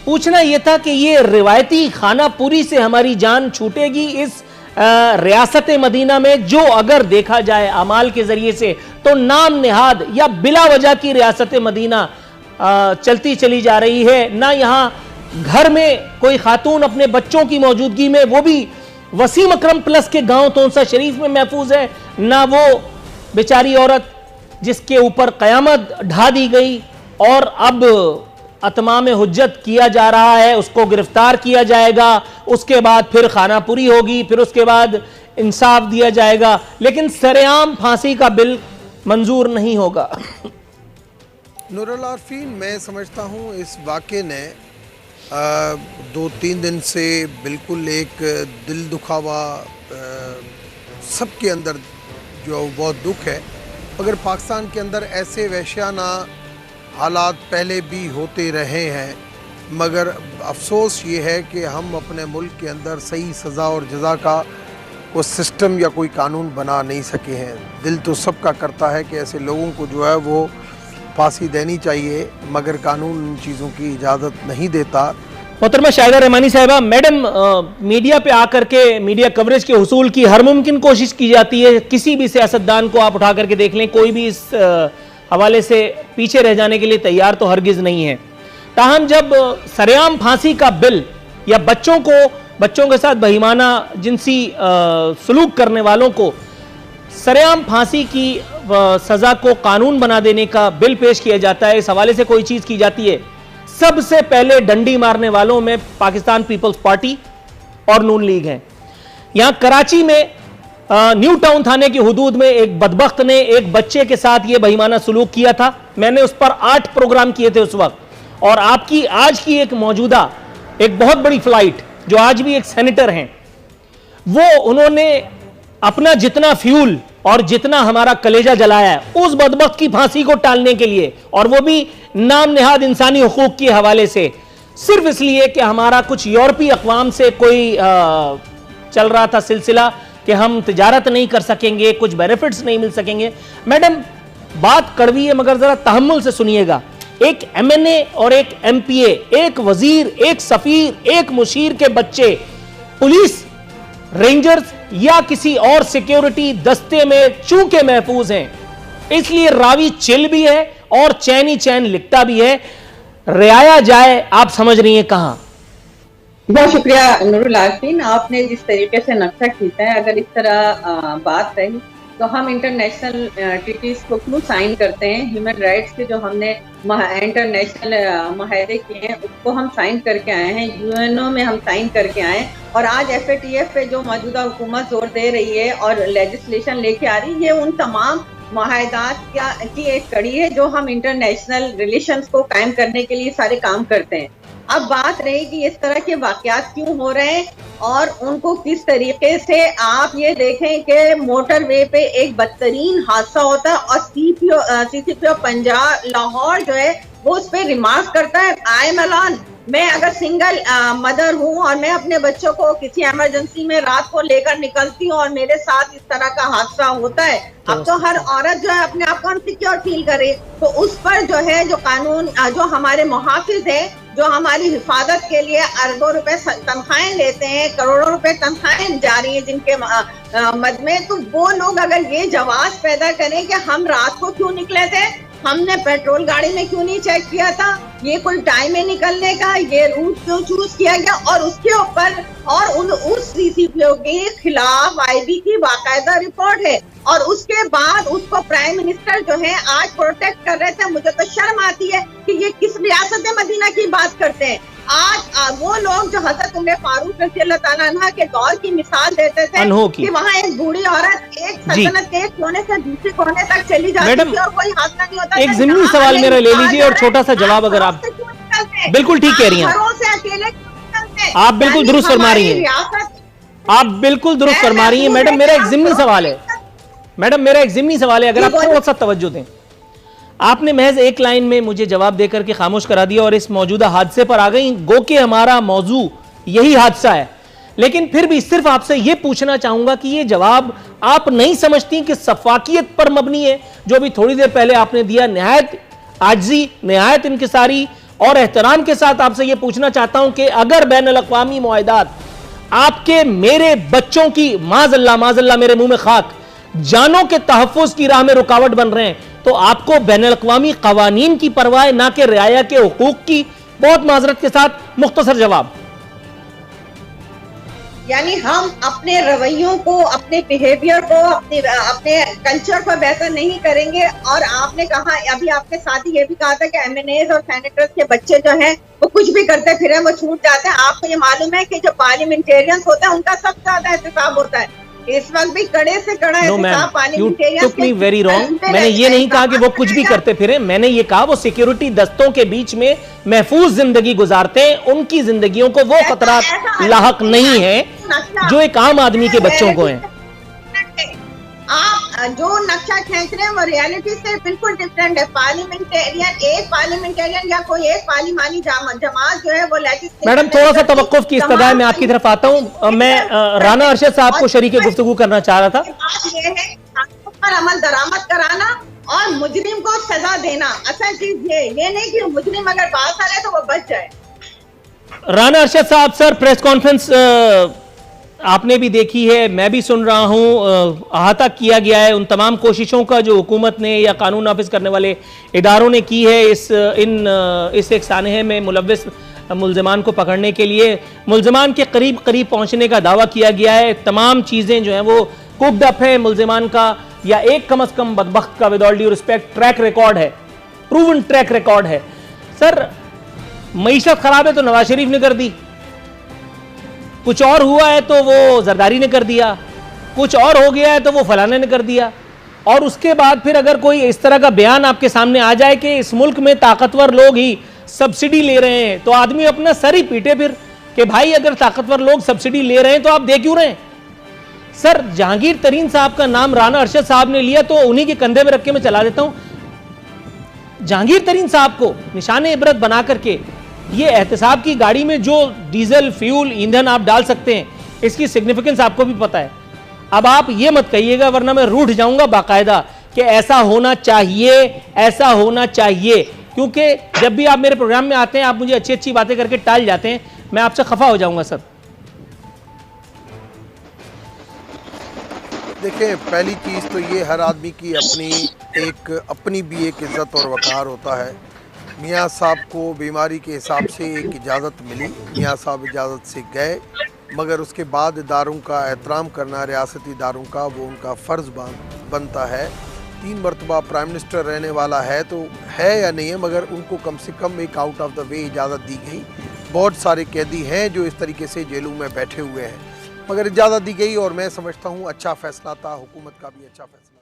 पूछना यह था कि ये रिवायती खाना पूरी से हमारी जान छूटेगी इस रियासत मदीना में, जो अगर देखा जाए अमाल के जरिए से तो नाम निहाद या बिला वजह की रियासत मदीना चलती चली जा रही है। ना यहाँ घर में कोई खातून अपने बच्चों की मौजूदगी में, वो भी वसीम अकरम प्लस के गांव तोनसा शरीफ में महफूज है, ना वो बेचारी औरत जिसके ऊपर कयामत ढा दी गई और अब अतमाम हुज्जत किया जा रहा है, उसको गिरफ्तार किया जाएगा, उसके बाद फिर खानापुरी होगी, फिर उसके बाद इंसाफ दिया जाएगा, लेकिन सरेआम फांसी का बिल मंजूर नहीं होगा। नूरुल आरफीन, मैं समझता हूँ इस वाक़े ने 2-3 दिन से बिल्कुल एक दिल दुखावा सबके अंदर जो बहुत दुख है। मगर पाकिस्तान के अंदर ऐसे वहशियाना हालात पहले भी होते रहे हैं, मगर अफसोस ये है कि हम अपने मुल्क के अंदर सही सज़ा और जज़ा का कोई सिस्टम या कोई कानून बना नहीं सके हैं। दिल तो सबका करता है कि ऐसे लोगों को जो है वो फांसी देनी चाहिए, मगर कानून इन चीज़ों की इजाज़त नहीं देता। मोहतरमा शाहिदा रहमानी साहिबा, मैडम, मीडिया पे आकर के मीडिया कवरेज के हुसूल की हर मुमकिन कोशिश की जाती है। किसी भी सियासतदान को आप उठा करके देख लें, कोई भी इस हवाले से पीछे रह जाने के लिए तैयार तो हरगिज नहीं है। ताहम जब सरेआम फांसी का बिल या बच्चों के साथ बहिमाना जिनसी सलूक करने वालों को सरेआम फांसी की सजा को कानून बना देने का बिल पेश किया जाता है, इस हवाले से कोई चीज की जाती है, सबसे पहले डंडी मारने वालों में पाकिस्तान पीपल्स पार्टी और नून लीग हैं। यहां कराची में न्यू टाउन थाने की हुदूद में एक बदबख्त ने एक बच्चे के साथ यह बहिमाना सलूक किया था। मैंने उस पर 8 प्रोग्राम किए थे उस वक्त, और आपकी आज की एक मौजूदा एक बहुत बड़ी फ्लाइट जो आज भी एक सेनेटर हैं, वो उन्होंने अपना जितना फ्यूल और जितना हमारा कलेजा जलाया है उस बदबख्त की फांसी को टालने के लिए, और वो भी नाम नेहाद इंसानी हुकूक के हवाले से, सिर्फ इसलिए कि हमारा कुछ यूरोपीय अक़वाम से कोई चल रहा था सिलसिला कि हम तिजारत नहीं कर सकेंगे, कुछ बेनिफिट्स नहीं मिल सकेंगे। मैडम, बात कड़वी है मगर जरा तहम्मुल से सुनिएगा। एक MNA और एक MPA, एक वजीर, एक सफीर, एक मुशीर के बच्चे पुलिस, रेंजर्स या किसी और सिक्योरिटी दस्ते में चूंकि महफूज हैं, इसलिए रावी चिल भी है और चैन ही चैन लिखता भी है। रियाया जाए, आप समझ रही हैं कहां। बहुत शुक्रिया नूरुल आरफीन, आपने जिस तरीके से नक्शा खींचा है, अगर इस तरह बात रही तो हम इंटरनेशनल ट्रीटीज को क्यों साइन करते हैं। ह्यूमन राइट्स के जो हमने इंटरनेशनल माहदे किए हैं उसको हम साइन करके आए हैं, UNO में हम साइन करके आए, और आज FATF पे जो मौजूदा हुकूमत जोर दे रही है और लेजिस्लेशन लेके आ रही है, ये उन तमाम माहदात की एक कड़ी है जो हम इंटरनेशनल रिलेशंस को कायम करने के लिए सारे काम करते हैं। अब बात रही कि इस तरह के वाकयात क्यों हो रहे हैं और उनको किस तरीके से, आप ये देखें कि मोटरवे पे एक बदतरीन हादसा होता है और CCPO पंजाब लाहौर जो है वो उस पर रिमार्क करता है, आई एम अलोन, मैं अगर सिंगल मदर हूँ और मैं अपने बच्चों को किसी इमरजेंसी में रात को लेकर निकलती हूँ और मेरे साथ इस तरह का हादसा होता है, अब तो हर औरत जो है अपने आप को अनसिक्योर फील करे, तो उस पर जो है जो कानून, जो हमारे मुहाफिज है, जो हमारी हिफाजत के लिए अरबों रुपए तनख्वाहें लेते हैं, करोड़ों रुपए तनख्वाहें जा रही है जिनके मद में, तो वो लोग अगर ये जवाब पैदा करें कि हम रात को क्यों निकले थे, हमने पेट्रोल गाड़ी में क्यों नहीं चेक किया था, ये कोई टाइम है निकलने का, ये रूट क्यों चूज किया गया, और उसके ऊपर और उस CCPO के खिलाफ IB की बाकायदा रिपोर्ट है, और उसके बाद उसको प्राइम मिनिस्टर जो है आज प्रोटेक्ट कर रहे थे। मुझे तो शर्म आती है कि ये किस रियासत मदीना की बात करते हैं। आज वो लोग जो हजरत उमर फारूक रज़ी अल्लाह ताला अन्हा के दौर की मिसाल देते थे कि वहाँ एक बूढ़ी औरत एक सल्तनत के एक कोने से दूसरे कोने तक चली जाती थी और कोई हादसा नहीं होता। एक ज़िम्नी सवाल मेरा ले लीजिए और छोटा सा जवाब, अगर आप बिल्कुल ठीक कह रही हैं, घरों से अकेले आप बिल्कुल दुरुस्त फरमा रही हैं, आप बिल्कुल दुरुस्त फरमा रही हैं। मैडम, मेरा एक ज़िम्नी सवाल है, मैडम मेरा एक ज़िम्नी सवाल है, अगर आप थोड़ा सा तवज्जो दें। आपने महज एक लाइन में मुझे जवाब देकर के खामोश करा दिया और इस मौजूदा हादसे पर आ गई, गो कि हमारा मौजू यही हादसा है, लेकिन फिर भी सिर्फ आपसे यह पूछना चाहूंगा कि यह जवाब आप नहीं समझती कि सफाकियत पर मबनी है, जो अभी थोड़ी देर पहले आपने दिया, निहायत आजिज़ी, निहायत इंकिसारी और एहतराम के साथ आपसे यह पूछना चाहता हूं कि अगर बैनुल-अक़वामी मुआहदात आपके मेरे बच्चों की माज़अल्लाह मेरे मुंह में खाक जानों के तहफ़्फ़ुज़ की राह में रुकावट बन रहे हैं, तो आपको बैनुल-अक़वामी क़वानीन की परवाह ना कि रियाया के हुकूक की? बहुत माज़रत के साथ मुख्तसर जवाब। यानी हम अपने रवैयों को, अपने बिहेवियर को, अपने कल्चर को बेहतर नहीं करेंगे। और आपने कहा, अभी आपके साथ ही ये भी कहा था कि एमएनएज और सेनेटर्स के बच्चे जो हैं वो कुछ भी करते फिर वो छूट जाते हैं। आपको ये मालूम है कि जो पार्लियामेंटेरियंस होते हैं उनका सबसे ज्यादा एहतसाब होता है। इस वक्त भी कड़े से कड़ा एहतसाब पार्लियामेंटेरियंस के। Very wrong. मैंने ये नहीं कहा कि वो कुछ भी करते फिरे, मैंने ये कहा वो सिक्योरिटी दस्तों के बीच में महफूज जिंदगी गुजारते हैं, उनकी जिंदगियों को वो खतरा लाहक नहीं है जो एक आम आदमी के बच्चों को है। आप जो नक्शा खींच रहे हैं वो रियलिटी से बिल्कुल डिफरेंट है। पार्लियामेंटेरियन या कोई एक पार्लिमानी जमात जो है वो लेजिस्लेटिव। मैडम थोड़ा सा तवक्कुफ की इस्तदा मैं आपकी तरफ आता हूँ। मैं राना अरशद साहब को शरीके गुफ्तगू करना चाह रहा था। ये है पर अमल दरामद कराना और मुजरिम को सजा देना। असल चीज ये नहीं कि मुजरिम अगर बात आ रहे तो वो बच जाए। राना अरशद साहब, सर प्रेस कॉन्फ्रेंस आपने भी देखी है, मैं भी सुन रहा हूँ, अहाता किया गया है उन तमाम कोशिशों का जो हुकूमत ने या कानून नाफिज करने वाले इदारों ने की है इस एक सानहे में मुलव्विस मुल्ज़िमान को पकड़ने के लिए। मुल्ज़िमान के करीब पहुँचने का दावा किया गया है। तमाम चीज़ें जो हैं वो कुक्ड अप है मुल्ज़िमान का, या एक कम अज़ कम बदबख्त का with all due respect track record है, प्रूवन ट्रैक रिकॉर्ड है। सर मईशत खराब है तो नवाज शरीफ ने कर दी, कुछ और हुआ है तो वो जरदारी ने कर दिया, कुछ और हो गया है तो वो फलाने ने कर दिया। और उसके बाद फिर अगर कोई इस तरह का बयान आपके सामने आ जाए कि इस मुल्क में ताकतवर लोग ही सब्सिडी ले रहे हैं, तो आदमी अपना सर ही पीटे फिर कि भाई अगर ताकतवर लोग सब्सिडी ले रहे हैं तो आप दे क्यों रहे हैं? सर जहांगीर तरीन साहब का नाम राना अरशद साहब ने लिया तो उन्हीं के कंधे में रख के मैं चला देता हूं। जहांगीर तरीन साहब को निशाने इबरत बना करके ये एहतसाब की गाड़ी में जो डीजल फ्यूल ईंधन आप डाल सकते हैं, इसकी सिग्निफिकेंस आपको भी पता है। अब आप ये मत कहिएगा वरना मैं रूठ जाऊंगा बाकायदा कि ऐसा होना चाहिए, ऐसा होना चाहिए, क्योंकि जब भी आप मेरे प्रोग्राम में आते हैं आप मुझे अच्छी अच्छी बातें करके टाल जाते हैं, मैं आपसे खफा हो जाऊंगा सर। देखिए, पहली चीज़ तो ये हर आदमी की अपनी भी एक इज़्ज़त और वक़ार होता है। मियाँ साहब को बीमारी के हिसाब से एक इजाज़त मिली, मियाँ साहब इजाज़त से गए, मगर उसके बाद इदारों का एहतराम करना, रियासती इदारों का, वो उनका फ़र्ज़ बनता है। 3 मरतबा प्राइम मिनिस्टर रहने वाला है तो है या नहीं है, मगर उनको कम से कम एक आउट ऑफ द वे इजाज़त दी गई। बहुत सारे कैदी हैं जो इस तरीके से जेलों में बैठे हुए हैं, मगर इजाज़त दी गई और मैं समझता हूँ अच्छा फ़ैसला था, हुकूमत का भी अच्छा फ़ैसला।